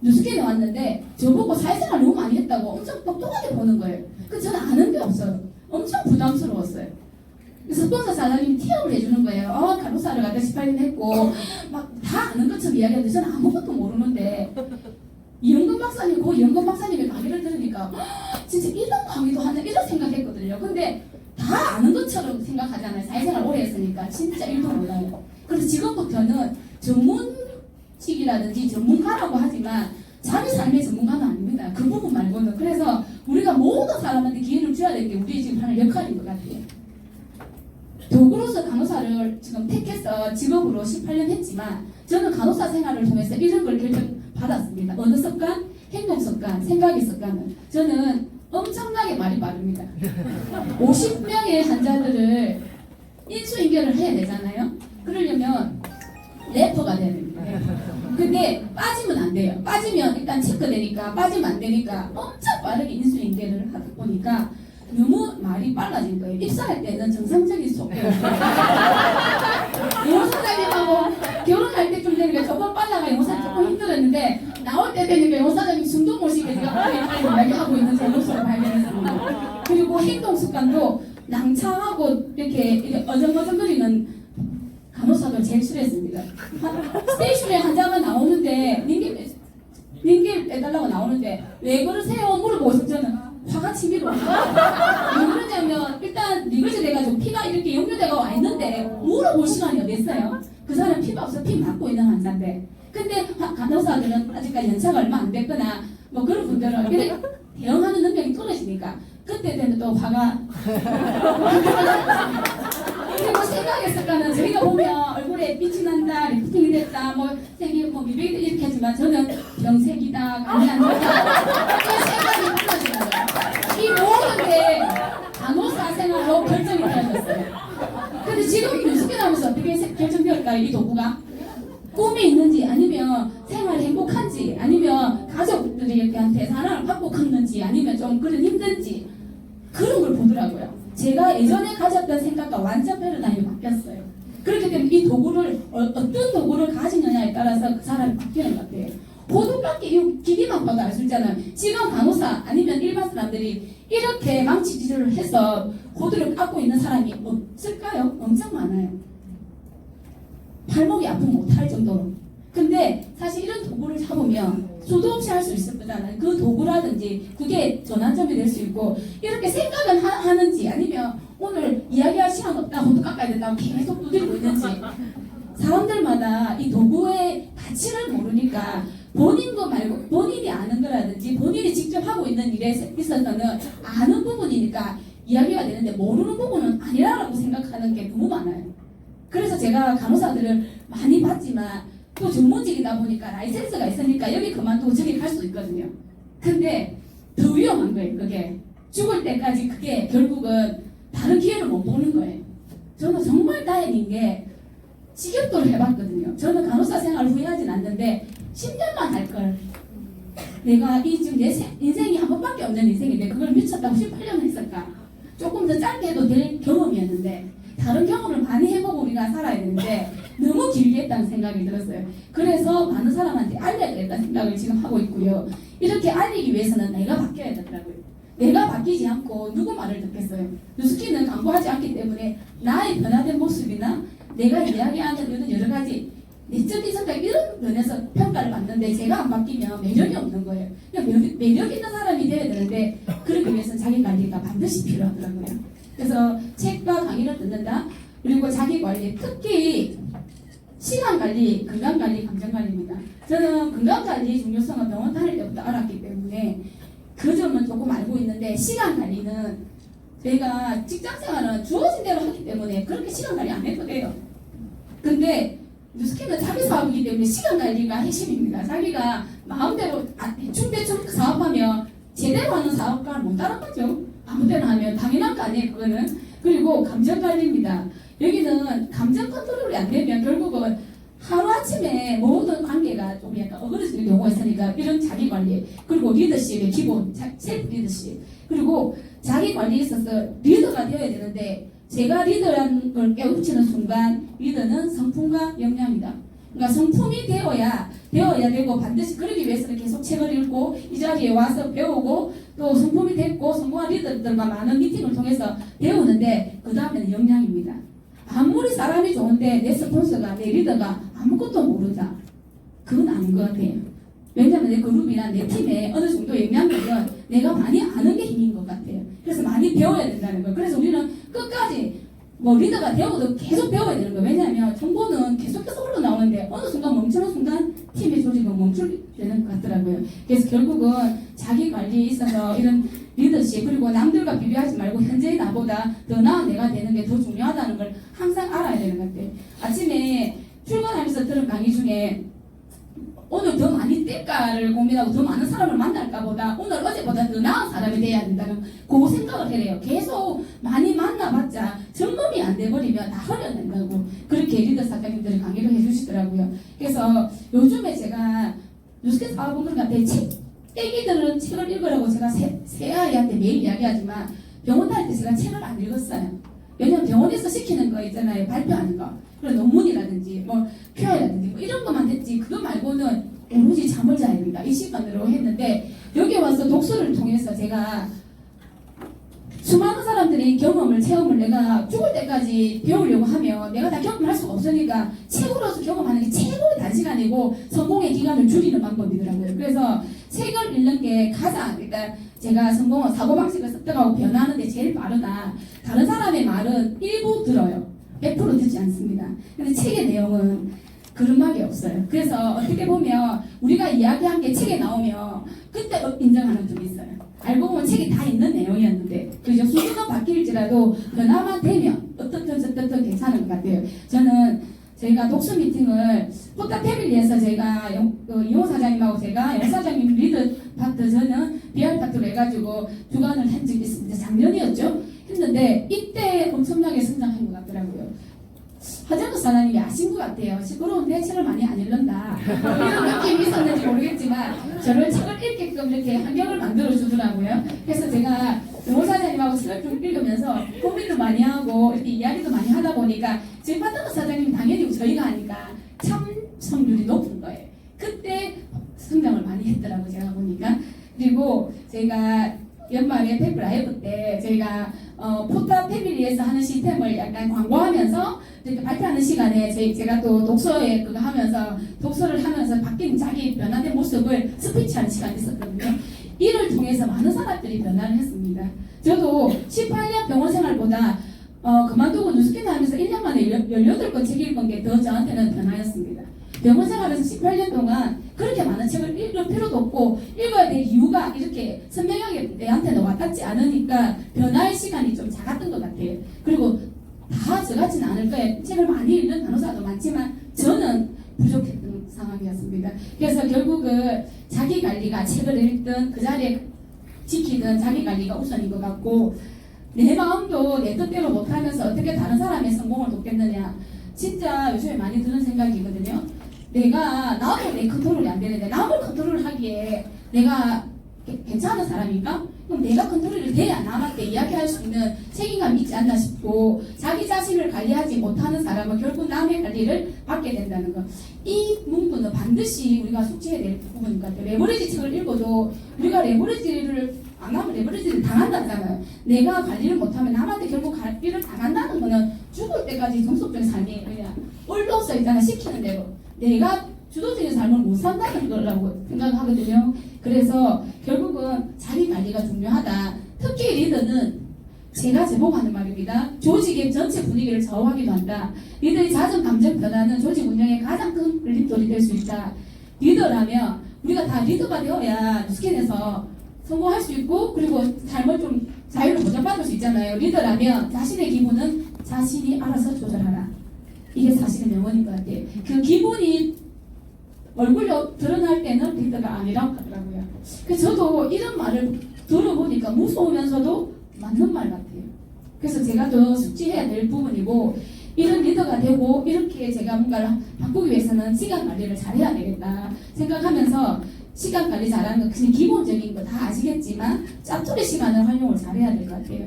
뉴스캔에 왔는데 저보고 사회생활 너무 많이 했다고 엄청 똑똑하게 보는 거예요. 그 저는 아는 게 없어요. 엄청 부담스러웠어요. 그래서 스폰서 사장님이 티업을 해주는 거예요. 간호사를 갖다 18년 했고 막 다 아는 것처럼 이야기하는데 저는 아무것도 모르는데 이영근 박사님, 그 이영근 박사님의 강의를 들으니까 진짜 이런 강의도 하나 이런 생각했거든요. 근데 다 아는 것처럼 생각하잖아요. 사회생활 오래 했으니까 진짜 1도 몰라요. 그래서 지금부터는 전문직이라든지 전문가라고 하지만 자기 삶의 전문가는 아닙니다. 그 부분 말고는. 그래서 우리가 모든 사람한테 기회를 줘야 될 게 우리 지금 하는 역할인 것 같아요. 도구로서 간호사를 지금 택해서 직업으로 18년 했지만 저는 간호사 생활을 통해서 이런 걸 결정받았습니다. 어느 습관? 행동 습관, 생각의 습관은 저는 엄청나게 말이 빠릅니다. 50명의 환자들을 인수인계를 해야 되잖아요. 그러려면 래퍼가 돼야 됩니다. 근데 빠지면 안 돼요. 빠지면 일단 체크되니까 빠지면 안 되니까 엄청 빠르게 인수인계를 하다 보니까 너무 말이 빨라진 거예요. 입사할 때는 정상적인 속도였어요. 영사장님하고 결혼할 때쯤 되니까 조금 빨라가 영사 조금 힘들었는데 나올 때 되니까 영사장님 숨도 못 쉬게 제가 빨리 이야기하고 있는 제 모습을 발견했습니다. 그리고 행동 습관도 낭창하고 이렇게 어정어정거리는 간호사들 제일 싫어했습니다. 스테이션에 환자가 나오는데 링겔 빼달라고 나오는데 왜 그러세요? 물어보고 싶잖아요. 화가 치밀어. 왜 그러냐면 일단 리그즈 돼가지고 피가 이렇게 역류대가 와 있는데 물어볼 시간이 어디 있어요? 그 사람 피가 없어 피 맞고 있는 환자인데 근데 간호사들은 아직까지 연차가 얼마 안 됐거나 뭐 그런 분들은 이렇게 대응하는 능력이 떨어지니까 그때 되면 또 화가 그리고 생각했을까는 저희가 보면 얼굴에 빛이 난다, 리프팅이 됐다, 뭐 생기 뭐 미백이 이렇게 하지만 저는 병색이다, 감이 안 좋다 이 생각이 달라지는 거예요. 이 모든 게 간호사 생활로 결정이 되어졌어요. 근데 지금 뉴스에 나오면서 어떻게 결정될까요? 이 도구가 꿈이 있는지 아니면 생활이 행복한지 아니면 가족들한테 사랑을 받고 컸는지 아니면 좀 그런 힘든지 그런 걸 보더라고요. 제가 예전에 가졌던 생각과 완전 패러다임이 바뀌었어요. 그렇기 때문에 이 도구를 어떤 도구를 가지느냐에 따라서 그 사람이 바뀌는 것 같아요. 호두깎이 이 기기만 봐도 알 수 있잖아요. 지금 간호사 아니면 일반 사람들이 이렇게 망치질을 해서 호두를 깎고 있는 사람이 없을까요? 엄청 많아요. 발목이 아프면 못할 정도로. 근데 사실 이런 도구를 잡으면 수도 없이 할 수 있을 거잖아요. 그 도구라든지 그게 전환점이 될 수 있고 이렇게 생각은 하는지 아니면 오늘 이야기할 시간 없다 호두 깎아야 된다고 계속 두드리고 있는지 사람들마다 이 도구의 가치를 모르니까 본인 거 말고 본인이 아는 거라든지 본인이 직접 하고 있는 일에 있어서는 아는 부분이니까 이야기가 되는데 모르는 부분은 아니라고 생각하는 게 너무 많아요. 그래서 제가 간호사들을 많이 봤지만 또 전문직이다 보니까 라이센스가 있으니까 여기 그만두고 저기 갈 수 있거든요. 근데 더 위험한 거예요. 그게 죽을 때까지 그게 결국은 다른 기회를 못 보는 거예요. 저는 정말 다행인 게 직업도를 해봤거든요. 저는 간호사 생활을 후회하진 않는데 10년만 할 걸. 내가 이 지금 내 인생이 한 번밖에 없는 인생인데 그걸 미쳤다고 18년 했을까? 조금 더 짧게 해도 될 경험이었는데 다른 경험을 많이 해보고 우리가 살아야 되는데 너무 길게 했다는 생각이 들었어요. 그래서 많은 사람한테 알려야겠다는 생각을 지금 하고 있고요. 이렇게 알리기 위해서는 내가 바뀌어야 되더라고요. 내가 바뀌지 않고 누구 말을 듣겠어요. 뉴스키는 광고하지 않기 때문에 나의 변화된 모습이나 내가 이야기하는 이런 여러 가지 내적인 성격 이런 면에서 평가를 받는데 제가 안 바뀌면 매력이 없는 거예요. 매력 있는 사람이 되어야 되는데 그러기 위해서는 자기 관리가 반드시 필요하더라고요. 그래서 책과 강의를 듣는다. 그리고 자기 관리, 특히 시간 관리, 건강 관리, 감정 관리입니다. 저는 건강 관리 중요성을 병원 다닐 때부터 알았기 때문에 그 점은 조금 알고 있는데 시간 관리는 제가 직장 생활은 주어진 대로 하기 때문에 그렇게 시간 관리 안 해도 돼요. 근데 뉴스캔은 자기 사업이기 때문에 시간 관리가 핵심입니다. 자기가 마음대로 대충 사업하면 제대로 하는 사업가를 못 따라가죠. 아무 때나 하면 당연한 거 아니에요, 그거는. 그리고 감정 관리입니다. 여기는 감정 컨트롤이 안 되면 결국은 하루아침에 모든 관계가 좀 약간 어그러지는 경우가 있으니까 이런 자기 관리, 그리고 리더십의 기본, 셀프 리더십, 그리고 자기 관리에 있어서 리더가 되어야 되는데 제가 리더라는 걸 깨우치는 순간 리더는 성품과 역량이다. 그러니까 성품이 되어야 되고 반드시 그러기 위해서는 계속 책을 읽고 이 자리에 와서 배우고 또 성품이 됐고 성공한 리더들과 많은 미팅을 통해서 배우는데 그 다음에는 역량입니다. 아무리 사람이 좋은데 내 스폰서가 내 리더가 아무것도 모르다. 그건 아닌 것 같아요. 왜냐하면 내 그룹이나 내 팀에 어느 정도 영향력은 내가 많이 아는 게 힘인 것 같아요. 그래서 많이 배워야 된다는 거예요. 그래서 우리는 끝까지 뭐 리더가 되어도 계속 배워야 되는 거예요. 왜냐하면 정보는 계속해서 흘러나오는데 어느 순간 멈추는 순간 팀의 조직은 멈추는 것 같더라고요. 그래서 결국은 자기 관리에 있어서 이런 리더십 그리고 남들과 비교하지 말고 현재의 나보다 더 나은 내가 되는 게 더 중요하다는 걸 항상 알아야 되는 것 같아요. 아침에 출근하면서 들은 강의 중에 오늘 더 많이 뛸까를 고민하고 더 많은 사람을 만날까 보다 오늘 어제보다 더 나은 사람이 돼야 된다는 그 생각을 해요. 계속 많이 만나봤자 점검이 안 돼버리면 다 흐려낸다고 그렇게 리더 사장님들이 강의를 해주시더라고요. 그래서 요즘에 제가 뉴스케 사업은 그런 것 같아요. 애기들은 책을 읽으라고 제가 새 아이한테 매일 이야기하지만 병원 다닐 때 제가 책을 안 읽었어요. 왜냐면 병원에서 시키는 거 있잖아요. 발표하는 거. 그런 논문이라든지 뭐 QI라든지 뭐 이런 것만 했지 그거 말고는 오로지 잠을 자야 된다. 이 시간으로 했는데 여기 와서 독서를 통해서 제가 수많은 사람들이 경험을 체험을 내가 죽을 때까지 배우려고 하면 내가 다 경험할 수가 없으니까 책으로서 경험하는 게 최고의 단시간이고 성공의 기간을 줄이는 방법이더라고요. 그래서 책을 읽는 게 가장 일단 제가 성공한 사고방식을 습득하고 변화하는 데 제일 빠르다. 다른 사람의 말은 일부 들어요. 100% 듣지 않습니다. 근데 책의 내용은 그런 말이 없어요. 그래서 어떻게 보면 우리가 이야기한 게 책에 나오면 그때 인정하는 분이 있어요. 알고 보면 책이 다 있는 내용이었는데 그죠? 수준은 바뀔지라도 변화만 되면 어떻든 괜찮은 것 같아요. 저는 저희가 독서 미팅을 포타 패밀리에서 제가 이호 사장님하고 제가 영 사장님 리드 파트 저는 비할 파트로 해가지고 주관을 한 적이 있습니다. 작년이었죠? 했는데 이때 엄청나게 성장한 것 같더라고요. 하정우 사장님이 아신 것 같아요. 시끄러운데 책을 많이 안 읽는다. 이런 느낌이 있었는지 모르겠지만 저를 책을 읽게끔 이렇게 환경을 만들어 주더라고요. 그래서 제가 영 사장님하고 책을 좀 읽으면서 고민도 많이 하고 이렇게 이야기도 많이 하다 보니까 저희 파트너 사장님 당연히 저희가 하니까 참석률이 높은 거예요. 그때 성장을 많이 했더라고요. 제가 보니까. 그리고 제가 연말에 페프 라이브 때 저희가 포타 패밀리에서 하는 시스템을 약간 광고하면서 이렇게 발표하는 시간에 제가 또 독서에 그거 하면서 독서를 하면서 바뀐 자기 변화된 모습을 스피치하는 시간이 있었거든요. 이를 통해서 많은 사람들이 변화를 했습니다. 저도 18년 병원 생활보다 그만두고 뉴스캐드 하면서 1년 만에 18권 책 읽은 게 더 저한테는 변화였습니다. 병원 생활에서 18년 동안 그렇게 많은 책을 읽을 필요도 없고 읽어야 될 이유가 이렇게 선명하게 내한테는 와닿지 않으니까 변화의 시간이 좀 작았던 것 같아요. 그리고 다 저같지는 않을 거예요. 책을 많이 읽는 간호사도 많지만 저는 부족했던 상황이었습니다. 그래서 결국은 자기 관리가 책을 읽든 그 자리에 지키든 자기 관리가 우선인 것 같고 내 마음도 내 뜻대로 못하면서 어떻게 다른 사람의 성공을 돕겠느냐 진짜 요즘에 많이 드는 생각이거든요. 나도 내 컨트롤이 안 되는데 남을 컨트롤하기에 내가 괜찮은 사람인가? 그럼 내가 컨트롤이 돼야 남한테 이야기할 수 있는 책임감이 있지 않나 싶고 자기 자신을 관리하지 못하는 사람은 결국 남의 관리를 받게 된다는 거. 이 문구는 반드시 우리가 숙지해야 될 부분인 것 같아요. 레버리지 책을 읽어도 우리가 레버리지를 안 하면 레버리지를 당한다잖아요. 내가 관리를 못하면 남한테 결국 관리를 당한다는 거는 죽을 때까지 정속적인 삶이 그냥 올라서 있잖아. 시키는 대로. 내가 주도적인 삶을 못 산다는 거라고 생각하거든요. 그래서 결국은 자기 관리가 중요하다. 특히 리더는 제가 제보하는 말입니다. 조직의 전체 분위기를 좌우하기도 한다. 리더의 잦은 감정 변화는 조직 운영의 가장 큰 걸림돌이 될 수 있다. 리더라면 우리가 다 리더가 되어야 뉴스캔에서 성공할 수 있고 그리고 삶을 좀 자유를 보장받을 수 있잖아요. 리더라면 자신의 기분은 자신이 알아서 조절하라. 이게 사실은 명언인 것 같아요. 그 기분이 얼굴로 드러날 때는 리더가 아니라고 하더라고요. 그래서 저도 이런 말을 들어보니까 무서우면서도 맞는 말 같아요. 그래서 제가 더 숙지해야 될 부분이고, 이런 리더가 되고 이렇게 제가 뭔가를 바꾸기 위해서는 시간 관리를 잘해야 되겠다 생각하면서, 시간 관리 잘하는 거 그냥 기본적인 거 다 아시겠지만 짜투리 시간을 활용을 잘해야 될 것 같아요.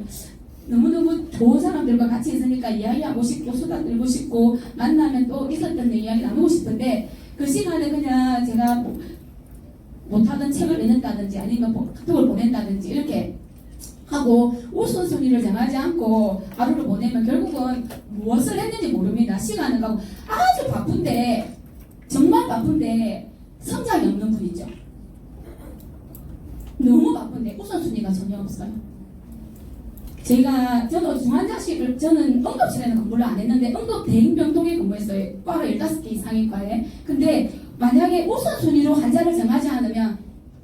너무너무 좋은 사람들과 같이 있으니까 이야기하고 싶고 수다 떨고 싶고 만나면 또 있었던 이야기 나누고 싶은데, 그 시간에 그냥 제가 못하던 책을 읽는다든지 아니면 카톡을 보낸다든지 이렇게 하고 우선순위를 정하지 않고 하루를 보내면 결국은 무엇을 했는지 모릅니다. 시간은 가고 아주 바쁜데, 정말 바쁜데 성장이 없는 분이죠. 너무 바쁜데 우선순위가 전혀 없어요. 저는 중환자실을, 저는 응급실에는 근무를 안 했는데 응급 대인병동에 근무했어요. 과가 15개 이상의 과에. 근데 만약에 우선순위로 환자를 정하지 않으면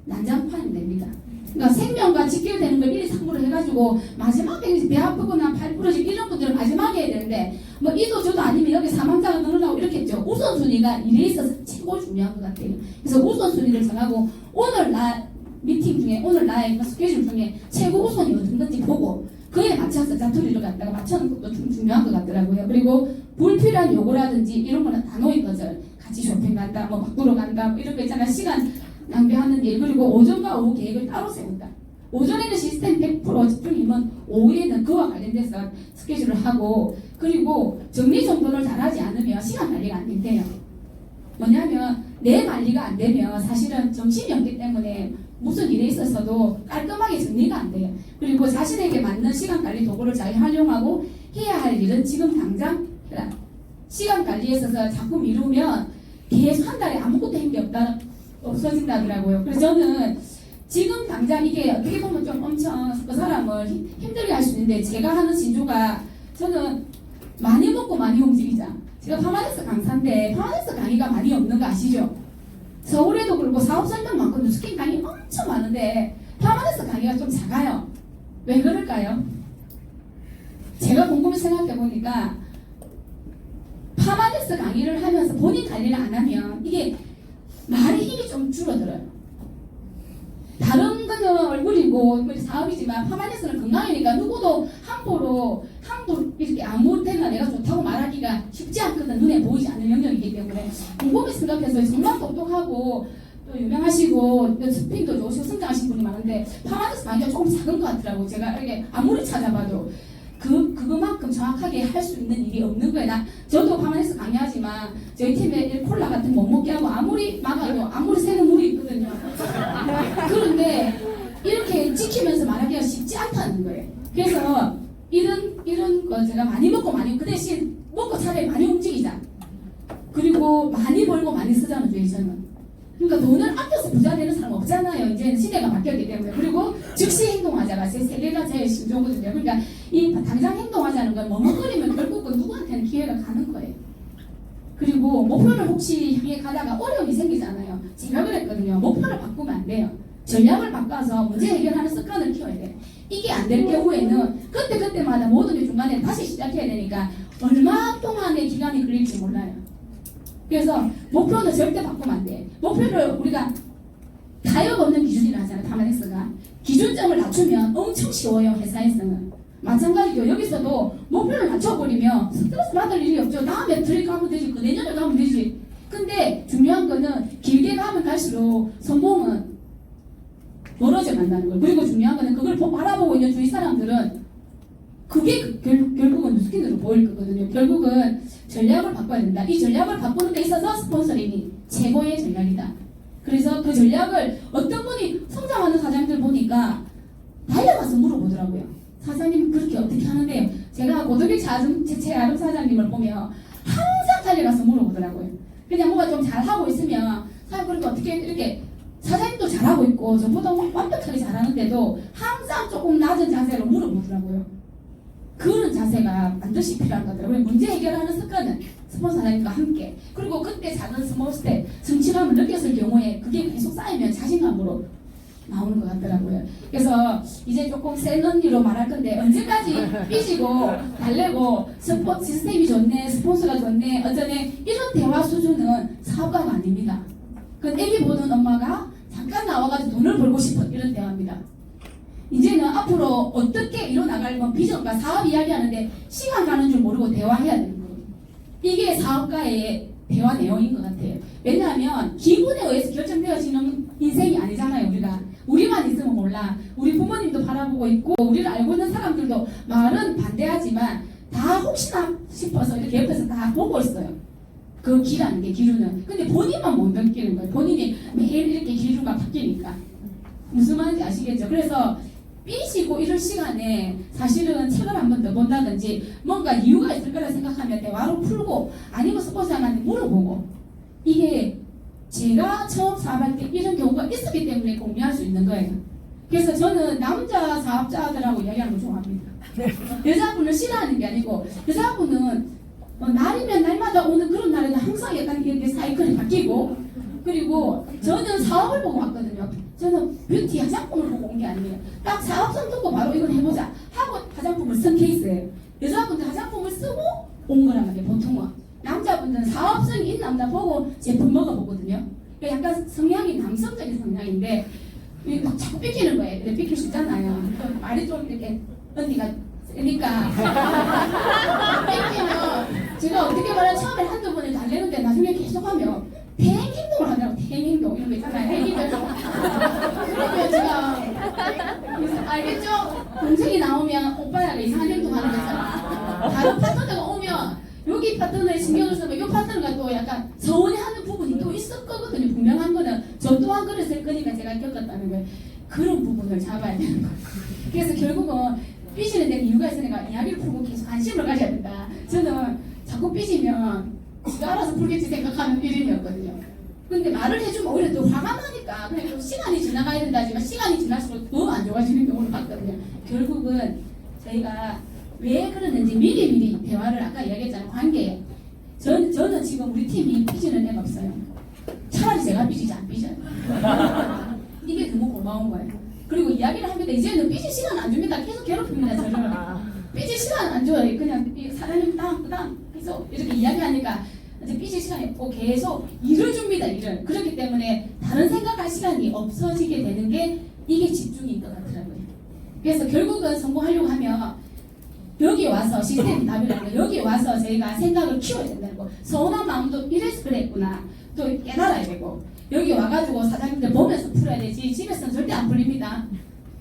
난장판이 됩니다. 그러니까 생명과 직결되는 걸 1, 2, 3부로 해가지고 마지막에 배 아프거나 팔 부러지고 이런 분들은 마지막에 해야 되는데, 뭐 이도 저도 아니면 여기 사망자가 늘어나고 이렇게 했죠. 우선순위가 일에 있어서 최고 중요한 것 같아요. 그래서 우선순위를 정하고 오늘 미팅 중에, 오늘 나의 스케줄 중에 최고 우선이 어떤 건지 보고 그에 맞춰서 짜투리를 갖다가 맞춰놓는 것도 중요한 것 같더라고요. 그리고 불필요한 요구라든지 이런 거는 다 놓인 거죠. 같이 쇼핑 간다, 뭐 밖으로 간다, 뭐 이런 거 있잖아. 시간 낭비하는 일. 그리고 오전과 오후 계획을 따로 세운다. 오전에는 시스템 100% 집중이면 오후에는 그와 관련돼서 스케줄을 하고, 그리고 정리정돈을 잘하지 않으면 시간 관리가 안 된대요. 뭐냐면 내 관리가 안 되면 사실은 정신이 없기 때문에 무슨 일에 있어서도 깔끔하게 정리가 안 돼요. 그리고 자신에게 맞는 시간 관리 도구를 잘 활용하고 해야 할 일은 지금 당장 해라. 시간 관리에 있어서 자꾸 미루면 계속 한 달에 아무것도 한 게 없어진다더라고요. 그래서 저는 지금 당장 이게 어떻게 보면 좀 엄청 그 사람을 힘들게 할 수 있는데, 제가 하는 진조가, 저는 많이 먹고 많이 움직이자. 제가 파마레스 강사인데 파마레스 강의가 많이 없는 거 아시죠? 서울에도 그렇고 사업 설명 많고 뉴스킨 강의 엄청 많은데 파마레스 강의가 좀 작아요. 왜 그럴까요? 제가 곰곰이 생각해 보니까 파마레스 강의를 하면서 본인 관리를 안 하면 이게 말의 힘이 좀 줄어들어요. 다른 거는 얼굴이고 사업이지만 파마레스는 건강이니까 누구도 함부로 이렇게 아무 때나 내가 좋다고 말하기가 쉽지 않거든. 눈에 보이지 않는 영역이기 때문에 곰곰이 생각해서 정말 똑똑하고 또 유명하시고 스핀도 좋으시고 성장하신 분이 많은데 파마레스 강의가 조금 작은 것 같더라고. 제가 이렇게 아무리 찾아봐도 그거만큼 정확하게 할 수 있는 일이 없는 거예요. 저도 파마레스 강의하지만 저희 팀에 콜라 같은 거 못 먹게 하고 아무리 막아도 아무리 새는 물이 있거든요. 그런데 이렇게 지키면서 말하기가 쉽지 않다는 거예요. 그래서 이런 거 제가 많이 먹고 많이, 그 대신 먹고 차라리 많이 움직이자. 그리고 많이 벌고 많이 쓰자는 주의 저는. 그러니까 돈을 아껴서 부자 되는 사람 없잖아요. 이제 시대가 바뀌었기 때문에. 그리고 즉시 행동하자가 제 세 개가 제일 신조거든요. 그러니까 이 당장 행동하자는 건 머뭇거리면 결국은 누구한테는 기회가 가는 거예요. 그리고 목표를 혹시 향해 가다가 어려움이 생기잖아요. 제가 그랬거든요. 목표를 바꾸면 안 돼요. 전략을 바꿔서 문제 해결하는 습관을 키워야 돼요. 이게 안 될 경우에는 그때마다 모든 게 중간에 다시 시작해야 되니까 얼마 동안의 기간이 걸릴지 몰라요. 그래서 목표는 절대 바꾸면 안 돼. 목표를 우리가 타협 없는 기준이라 하잖아요. 파마렉스가. 기준점을 낮추면 엄청 쉬워요. 회사에서는. 마찬가지죠. 여기서도 목표를 낮춰버리면 스트레스 받을 일이 없죠. 다음에 트랙 가면 되지. 그 내년에 가면 되지. 근데 중요한 거는 길게 가면 갈수록 성공은 멀어져 간다는 거예요. 그리고 중요한 거는 그걸 바라보고 있는 주위 사람들은 그게 결국은 뉴스킨으로 보일 거거든요. 결국은 전략을 바꿔야 된다. 이 전략을 바꾸는 데 있어서 스폰서링이 최고의 전략이다. 그래서 그 전략을 어떤 분이 성장하는 사장들 보니까 달려가서 물어보더라고요. 사장님 그렇게 어떻게 하는데요? 제가 고덕일 제 아름 사장님을 보면 항상 달려가서 물어보더라고요. 그냥 뭔가 좀 잘하고 있으면 사장님 그렇게 어떻게 이렇게 사장님도 잘하고 있고 저보다 완벽하게 잘하는데도 항상 조금 낮은 자세로 물어보더라고요. 그런 자세가 반드시 필요한 거더라고요. 문제 해결하는 습관은 스폰서 사장님과 함께, 그리고 그때 작은 스몰 스텝 성취감을 느꼈을 경우에 그게 계속 쌓이면 자신감으로 나오는 것 같더라고요. 그래서 이제 조금 센 언니로 말할 건데, 언제까지 삐지고 달래고 시스템이 좋네, 스폰서가 좋네, 어쩌네, 이런 대화 수준은 사업가가 아닙니다. 그 애기 보는 엄마가 잠깐 나와가지고 돈을 벌고 싶은 이런 대화입니다. 이제는 앞으로 어떻게 이뤄나갈 뭐 비전과 사업 이야기하는데 시간 가는 줄 모르고 대화해야 되는 거예요. 이게 사업가의 대화 내용인 것 같아요. 왜냐하면 기분에 의해서 결정되어지는 인생이 아니잖아요. 우리만 있으면 몰라. 우리 부모님도 바라보고 있고 우리를 알고 있는 사람들도 말은 반대하지만 다 혹시나 싶어서 이렇게 옆에서 다 보고 있어요. 그 기라는 게 기류는. 근데 본인만 못 느끼는 거예요. 본인이 매일 이렇게 기류가 바뀌니까. 무슨 말인지 아시겠죠? 그래서 삐지고 이럴 시간에 사실은 책을 한 번 더 본다든지 뭔가 이유가 있을 거라 생각하면 대화로 풀고 아니면 스포츠장한테 물어보고 이게 제가 처음 사업할 때 이런 경우가 있었기 때문에 공유할 수 있는 거예요. 그래서 저는 남자 사업자들하고 이야기하는 거 좋아합니다. 여자분을 싫어하는 게 아니고 여자분은 날이면 날마다 오는 그런 날에는 항상 약간 이렇게 사이클이 바뀌고 그리고 저는 사업을 보고 왔거든요. 저는 뷰티 화장품을 보고 온 게 아니에요. 딱 사업성 듣고 바로 이걸 해보자 하고 화장품을 쓴 케이스예요. 여자분들 화장품을 쓰고 온 거란 말이에요. 보통은. 남자분들은 사업성이 있는 남자 보고 제품 먹어보거든요. 그러니까 약간 성향이 남성적인 성향인데 막 자꾸 삐키는 거예요. 근데 삐킬 수 있잖아요. 말이 좀 이렇게 언니가 그러니까 삐키면 제가 어떻게 말하면 처음에 한두 번에 잘 되는데 나중에 계속하면 대행행동을 하더라고. 대행행동 이런 거 있잖아요. 애기별로. 그러면 제가 알겠죠? 동생이 나오면 오빠야 이상한 행동하는 거 있잖아. 다른 파트너가 오면 여기 파트너에 신경을 쓰면 이 파트너가 또 약간 서운해하는 부분이 또 있을 거거든요. 분명한 거는 저 또한 그랬을 거니까 제가 겪었다는 거예요. 그런 부분을 잡아야 되는 거예요. 그래서 결국은 삐지는 데는 이유가 있으니까 이야기를 풀고 계속 관심을 가져야 된다. 저는 자꾸 삐지면 지가 알아서 풀겠지 생각하는 일인이었거든요. 근데 말을 해주면 오히려 더 화가 나니까 그냥 좀 시간이 지나가야 된다지만 시간이 지날수록 더 안 좋아지는 경우를 봤거든요. 결국은 저희가 왜 그러는지 미리미리 대화를 아까 이야기했잖아요. 관계에. 저는 지금 우리 팀이 삐지는 애가 없어요. 차라리 제가 삐지지 안 삐져요. 이게 너무 고마운 거예요. 그리고 이야기를 합니다. 이제는 삐질 시간 안 줍니다. 계속 괴롭힙니다. 저를. 삐질 시간 안 줘요. 그냥 사장님 땅 계속 이렇게 이야기하니까 이제 삐질 시간이 없고 계속 일을 줍니다. 일을. 그렇기 때문에 다른 생각할 시간이 없어지게 되는 게 이게 집중인 것 같더라고요. 그래서 결국은 성공하려고 하면 여기 와서 시스템이 답이라는 거예요. 여기 와서 저희가 생각을 키워야 된다는 거. 서운한 마음도 이래서 그랬구나. 또 깨달아야 되고 여기 와가지고 사장님들 보면서 풀어야 되지 집에서는 절대 안 풀립니다.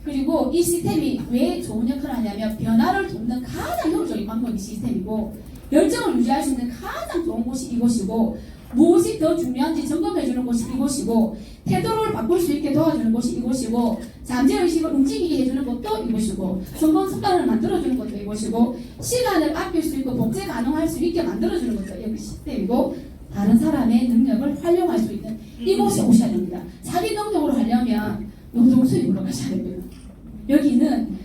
그리고 이 시스템이 왜 좋은 역할을 하냐면 변화를 돕는 가장 효율적인 방법이 시스템이고 열정을 유지할 수 있는 가장 좋은 곳이 이곳이고 무엇이 더 중요한지 점검해주는 곳이 이곳이고 태도를 바꿀 수 있게 도와주는 곳이 이곳이고 잠재의식을 움직이게 해주는 것도 이곳이고 성공 습관을 만들어주는 것도 이곳이고 시간을 아낄 수 있고 복제 가능할 수 있게 만들어주는 것도 여기 시스템이고 다른 사람의 능력을 활용할 수 있는 이곳에 오셔야 됩니다. 자기 능력으로 하려면 노동수입으로 가셔야 됩니다. 여기는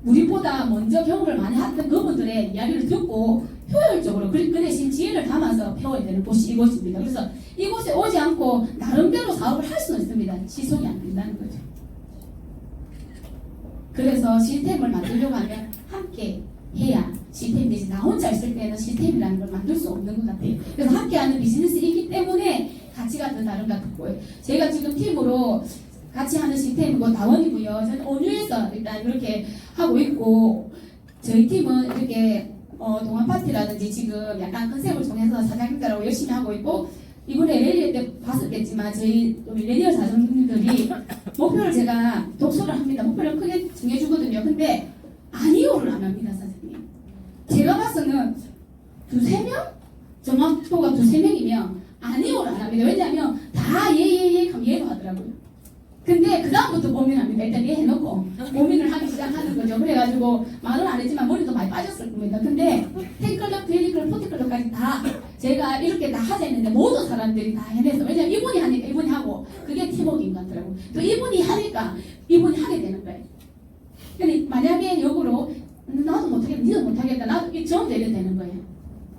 우리보다 먼저 경험을 많이 했던 그분들의 이야기를 듣고 효율적으로 그 대신 지혜를 담아서 배워야 되는 곳이 이곳입니다. 그래서 이곳에 오지 않고 나름대로 사업을 할 수는 있습니다. 지속이 안 된다는 거죠. 그래서 시스템을 만들려고 하면 함께 해야 시스템이 되지. 나 혼자 있을 때는 시스템이라는 걸 만들 수 없는 것 같아요. 그래서 함께하는 비즈니스이기 때문에 가치가 더 다른 것 같고요. 제가 지금 팀으로 같이 하는 시스템이고 다원이고요. 저는 온유에서 일단 이렇게 하고 있고 저희 팀은 이렇게 동안 파티라든지 지금 약간 컨셉을 정해서 사장님들하고 열심히 하고 있고 이번에 랠리 때 봤었겠지만 저희 밀레니얼 사장님들이 목표를 제가 독서를 합니다. 목표를 크게 정해주거든요. 근데 아니요를 안 합니다. 사장님. 제가 봐서는 두세 명? 정확도가 두세 명이면 아니요를 안 합니다. 왜냐하면 다 예예예 하면 예로 하더라고요. 근데 그 다음부터 고민합니다. 일단 얘 해놓고 고민을 하기 시작하는 거죠. 그래가지고 말은 안 했지만 머리도 많이 빠졌을 겁니다. 근데 팬클럽, 데일리클럽, 포티클럽까지 다 제가 이렇게 다 하자 했는데 모든 사람들이 다 해내서 왜냐면 이분이 하니까 이분이 하고 그게 팀워크인 것 같더라고요. 또 이분이 하니까 이분이 하게 되는 거예요. 근데 만약에 역으로 나도 못하겠다, 니도 못하겠다, 나도 이게 정되게 되는 거예요.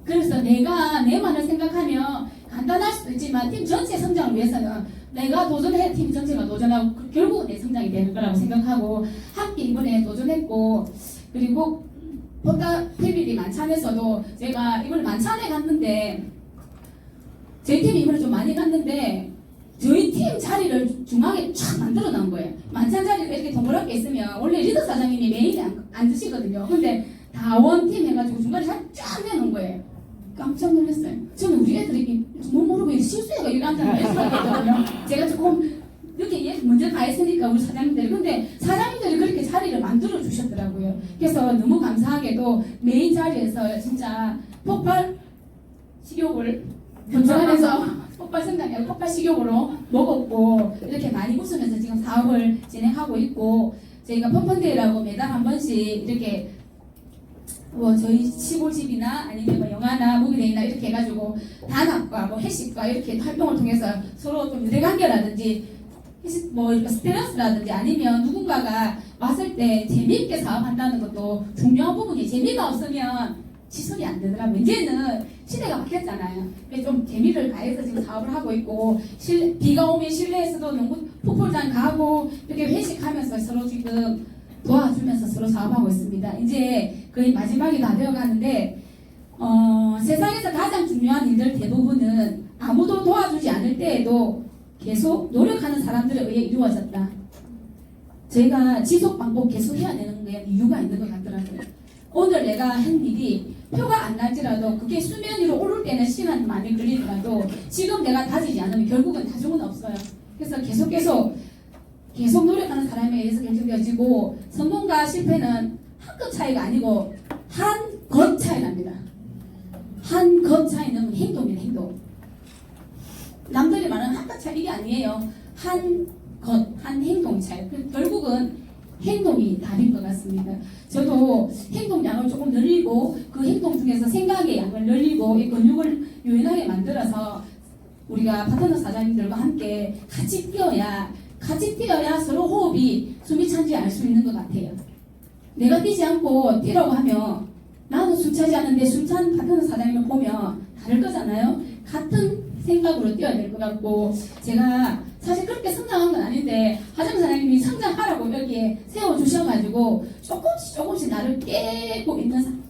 그래서 내가 내만을 생각하면 간단할 수도 있지만 팀 전체 성장을 위해서는 내가 도전해야 팀 전체가 도전하고 결국은 내 성장이 되는 거라고 생각하고 함께 이번에 도전했고 그리고 보다 패밀리 만찬에서도 제가 이번에 만찬에 갔는데 저희 팀이 이번에 좀 많이 갔는데 저희 팀 자리를 중앙에 쫙 만들어 놓은 거예요. 만찬 자리가 이렇게 동그랗게 있으면 원래 리더 사장님이 메인에 앉으시거든요. 근데 다원팀 해가지고 중간에 쫙 내놓은 거예요. 깜짝 놀랐어요. 저는 우리 애들이 뭐 모르고 실수해가 이렇게 앉아서 했거든요. 제가 조금 이렇게 먼저 가 있으니까 우리 사장님들이. 근데 사장님들이 그렇게 자리를 만들어 주셨더라고요. 그래서 너무 감사하게도 메인 자리에서 진짜 폭발 식욕을 견전하면서 폭발 성장이 아니라 폭발 식욕으로 먹었고 이렇게 많이 웃으면서 지금 사업을 진행하고 있고, 저희가 펀펀데이라고 매달 한 번씩 이렇게 뭐 저희 시골집이나 아니면 뭐 영화나 무비데이나 이렇게 해가지고 단합과 뭐 회식과 이렇게 활동을 통해서 서로 좀 유대관계라든지 뭐 스트레스라든지 아니면 누군가가 왔을 때 재미있게 사업한다는 것도 중요한 부분이, 재미가 없으면 시설이 안 되더라고요. 이제는 시대가 바뀌었잖아요. 그래서 좀 재미를 가해서 지금 사업을 하고 있고, 비가 오면 실내에서도 농구 폭포장 가고 이렇게 회식하면서 서로 지금 도와주면서 서로 사업하고 있습니다. 이제 거의 마지막이 다 되어가는데 세상에서 가장 중요한 일들 대부분은 아무도 도와주지 않을 때에도 계속 노력하는 사람들에 의해 이루어졌다. 저희가 지속 반복 계속 해야되는 게 이유가 있는 것 같더라고요. 오늘 내가 한 일이 표가 안 날지라도 그게 수면 위로 오를 때는 시간이 많이 걸리더라도 지금 내가 다지지 않으면 결국은 다중은 없어요. 그래서 계속 노력하는 사람에 의해서 결정되어지고, 성공과 실패는 한 끗 차이가 아니고 한 것 차이 납니다. 한 것 차이는 행동입니다. 행동. 남들이 말하는 한 것 차이 이게 아니에요. 한 행동 차이. 결국은 행동이 답인 것 같습니다. 저도 행동량을 조금 늘리고 그 행동 중에서 생각의 양을 늘리고 이 근육을 유연하게 만들어서 우리가 파트너 사장님들과 함께 같이 뛰어야 서로 호흡이 숨이 찬지 알 수 있는 것 같아요. 내가 뛰지 않고 뛰라고 하면 나는 숨 차지 않는데 숨찬 파트너 사장님을 보면 다를 거잖아요. 같은 생각으로 뛰어야 될 것 같고, 제가 사실 그렇게 성장한 건 아닌데 하정 사장님이 성장하라고 여기에 세워주셔가지고 조금씩 나를 깨고 있는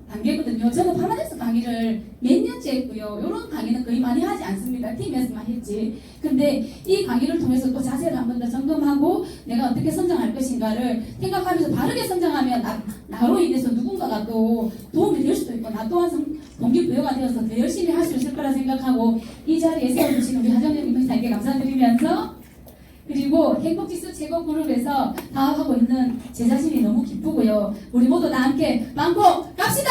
단계거든요. 저는 파라다이스 강의를 몇 년째 했고요. 이런 강의는 거의 많이 하지 않습니다. 팀에서만 했지. 근데 이 강의를 통해서 또 자세를 한 번 더 점검하고 내가 어떻게 성장할 것인가를 생각하면서 바르게 성장하면 나로 인해서 누군가가 또 도움이 될 수도 있고, 나 또한 동기부여가 되어서 더 열심히 할 수 있을 거라 생각하고, 이 자리에 세워주신 우리 하정님 임상에게 감사드리면서, 그리고 행복지수 최고 그룹에서 사업하고 있는 제 자신이 너무 기쁘고요. 우리 모두 다 함께 만보 갑시다!